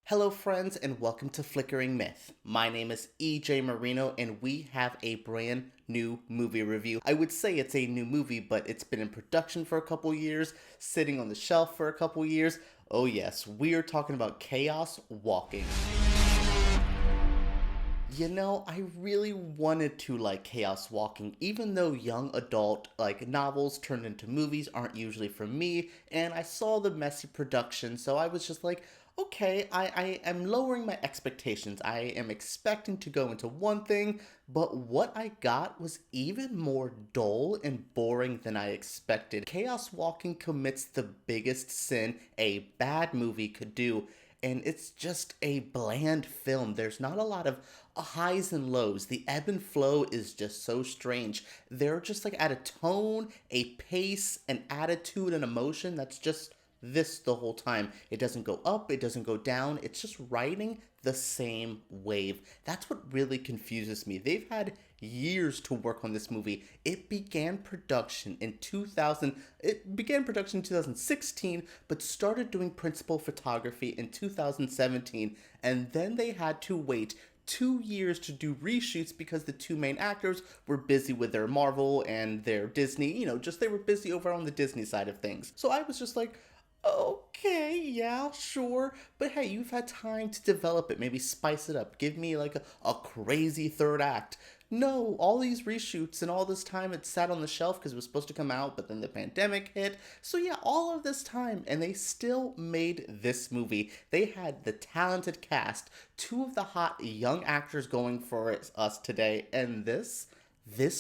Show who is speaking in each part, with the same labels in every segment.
Speaker 1: Hello friends and welcome to Flickering Myth. My name is EJ Marino and we have a brand new movie review. I would say it's a new movie, but it's been in production for a couple years, sitting on the shelf for a couple years. Oh yes, we are talking about Chaos Walking. I really wanted to like Chaos Walking, even though young adult novels turned into movies aren't usually for me, and I saw the messy production, so I was just like, okay, I am lowering my expectations. I am expecting to go into one thing, but what I got was even more dull and boring than I expected. Chaos Walking commits the biggest sin a bad movie could do, and it's just a bland film. There's not a lot of highs and lows. The ebb and flow is just so strange. They're just like at a tone, a pace, an attitude, an emotion that's just this the whole time. It doesn't go up, it doesn't go down. It's just riding the same wave. That's what really confuses me. They've had years to work on this movie. It began production in 2016, but started doing principal photography in 2017, and then they had to wait 2 years to do reshoots because the two main actors were busy with their Marvel and their Disney, they were busy over on the Disney side of things. So I was just like, okay, yeah, sure, but hey, you've had time to develop it, maybe spice it up, give me like a crazy third act. No, all these reshoots and all this time it sat on the shelf because it was supposed to come out, but then the pandemic hit. So yeah, all of this time, and they still made this movie. They had the talented cast, two of the hot young actors going for us today, and this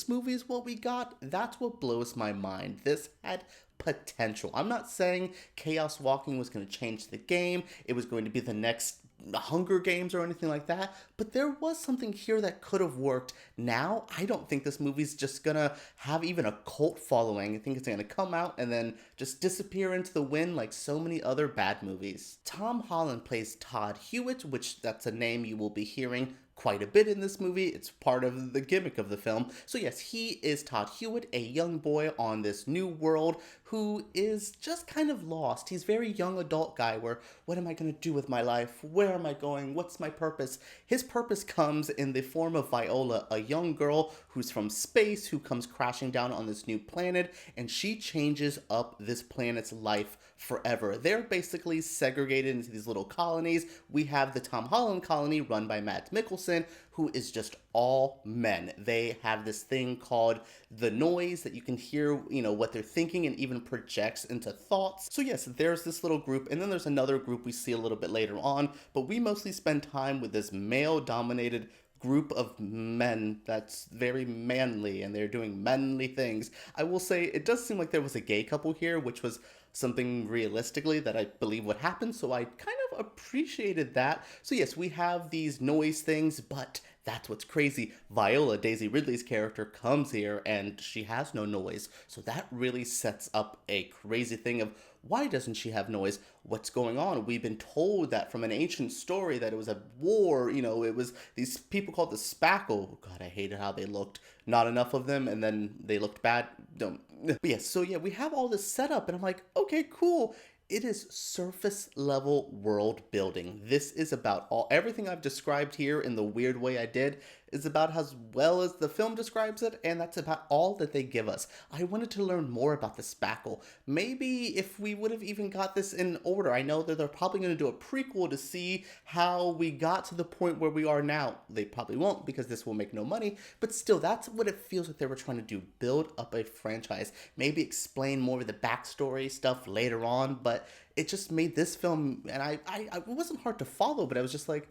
Speaker 1: movie is what we got. That's what blows my mind. This had potential. I'm not saying Chaos Walking was going to change the game. It was going to be the next Hunger Games or anything like that, but there was something here that could have worked. Now, I don't think this movie's just gonna have even a cult following. I think it's gonna come out and then just disappear into the wind like so many other bad movies. Tom Holland plays Todd Hewitt, which that's a name you will be hearing quite a bit in this movie. It's part of the gimmick of the film. So yes, he is Todd Hewitt, a young boy on this new world who is just kind of lost. He's a very young adult guy where, what am I going to do with my life? Where am I going? What's my purpose? His purpose comes in the form of Viola, a young girl who's from space who comes crashing down on this new planet, and she changes up this planet's life forever. They're basically segregated into these little colonies. We have the Tom Holland colony run by Mads Mikkelsen, who is just all men. They have this thing called the noise that you can hear, what they're thinking and even projects into thoughts. So yes, there's this little group, and then there's another group we see a little bit later on, but we mostly spend time with this male-dominated group of men that's very manly, and they're doing manly things. I will say, it does seem like there was a gay couple here, which was something realistically that I believe would happen, so I kind of appreciated that. So yes, we have these noise things, but that's what's crazy. Viola, Daisy Ridley's character, comes here and she has no noise. So that really sets up a crazy thing of, why doesn't she have noise? What's going on? We've been told that from an ancient story that it was a war, it was these people called the Spackle. God, I hated how they looked. Not enough of them, and then they looked bad. Don't. But yeah, so yeah, we have all this set up, and I'm like, okay, cool. It is surface level world building. This is about everything I've described here in the weird way I did is about as well as the film describes it, and that's about all that they give us. I wanted to learn more about the Spackle. Maybe if we would have even got this in order. I know that they're probably going to do a prequel to see how we got to the point where we are now. They probably won't because this will make no money, but still, that's what it feels like they were trying to do. Build up a franchise. Maybe explain more of the backstory stuff later on, but it just made this film, and it wasn't hard to follow, but I was just like,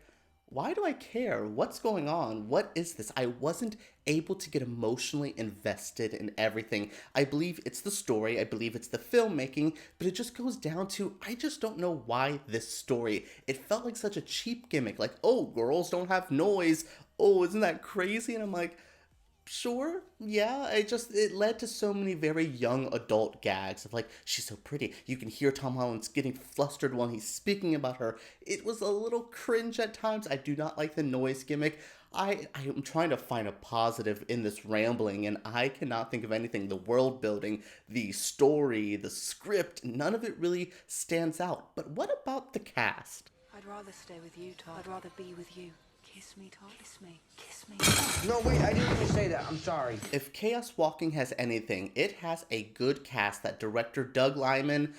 Speaker 1: why do I care? What's going on? What is this? I wasn't able to get emotionally invested in everything. I believe it's the story. I believe it's the filmmaking, but it just goes down to, I just don't know why this story. It felt like such a cheap gimmick. Like, oh, girls don't have noise. Oh, isn't that crazy? And I'm like, sure, yeah, it led to so many very young adult gags of like, she's so pretty. You can hear Tom Holland's getting flustered while he's speaking about her. It was a little cringe at times. I do not like the noise gimmick. I am trying to find a positive in this rambling, and I cannot think of anything. The world building, the story, the script, none of it really stands out. But what about the cast?
Speaker 2: I'd rather stay with you, Todd. I'd rather be with you. Kiss me, Todd. Kiss me. Kiss me.
Speaker 3: No, wait, I didn't even say that. I'm sorry.
Speaker 1: If Chaos Walking has anything, it has a good cast that director Doug Liman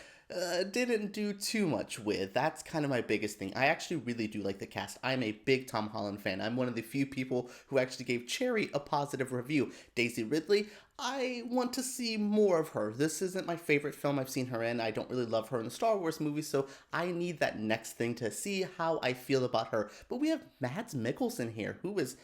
Speaker 1: didn't do too much with. That's kind of my biggest thing. I actually really do like the cast. I'm a big Tom Holland fan. I'm one of the few people who actually gave Cherry a positive review. Daisy Ridley, I want to see more of her. This isn't my favorite film I've seen her in. I don't really love her in the Star Wars movies, so I need that next thing to see how I feel about her. But we have Mads Mikkelsen here, who is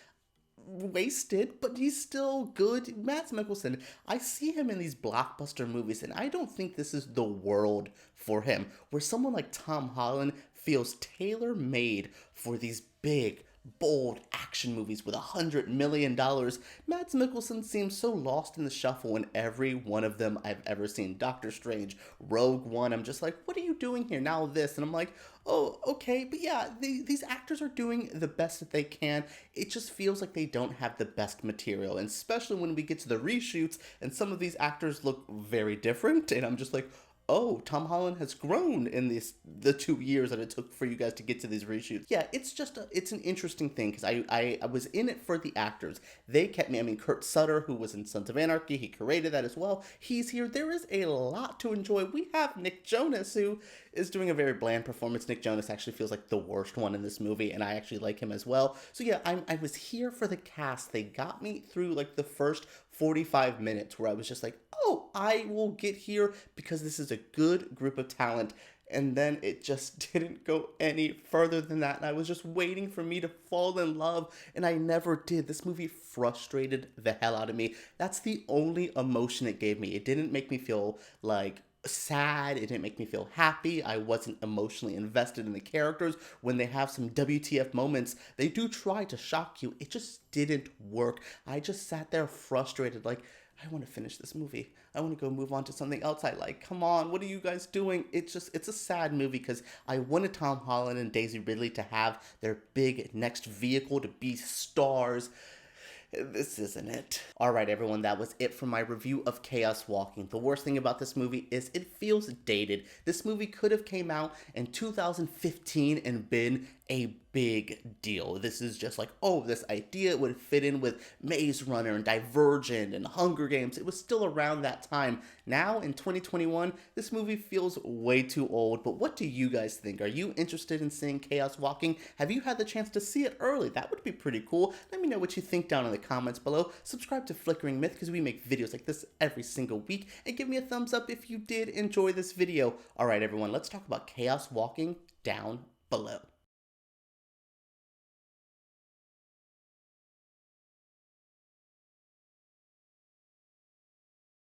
Speaker 1: wasted, but he's still good. Mads Mikkelsen, I see him in these blockbuster movies, and I don't think this is the world for him, where someone like Tom Holland feels tailor-made for these big, bold action movies with $100 million. Mads Mikkelsen seems so lost in the shuffle in every one of them I've ever seen. Doctor Strange, Rogue One, I'm just like, what are you doing here? Now this. And I'm like, oh, okay. But yeah, these actors are doing the best that they can. It just feels like they don't have the best material. And especially when we get to the reshoots and some of these actors look very different. And I'm just like, oh, Tom Holland has grown in the 2 years that it took for you guys to get to these reshoots. Yeah, it's an interesting thing, because I was in it for the actors. They kept me. I mean, Kurt Sutter, who was in Sons of Anarchy, he created that as well. He's here. There is a lot to enjoy. We have Nick Jonas, who is doing a very bland performance. Nick Jonas actually feels like the worst one in this movie, and I actually like him as well. So yeah, I was here for the cast. They got me through like the first 45 minutes where I was just like, oh, I will get here because this is a good group of talent. And then it just didn't go any further than that. And I was just waiting for me to fall in love, and I never did. This movie frustrated the hell out of me. That's the only emotion it gave me. It didn't make me feel like sad. It didn't make me feel happy. I wasn't emotionally invested in the characters. When they have some WTF moments, they do try to shock you. It just didn't work. I just sat there frustrated, like, I want to finish this movie. I want to go move on to something else I like. Come on, what are you guys doing? It's a sad movie, because I wanted Tom Holland and Daisy Ridley to have their big next vehicle to be stars. This isn't it. Alright everyone, that was it for my review of Chaos Walking. The worst thing about this movie is it feels dated. This movie could have came out in 2015 and been a big deal. This is just like, oh, this idea would fit in with Maze Runner and Divergent and Hunger Games. It was still around that time. Now, in 2021, this movie feels way too old, but what do you guys think? Are you interested in seeing Chaos Walking? Have you had the chance to see it early? That would be pretty cool. Let me know what you think down in the comments below. Subscribe to Flickering Myth, because we make videos like this every single week, and give me a thumbs up if you did enjoy this video. Alright everyone, let's talk about Chaos Walking down below.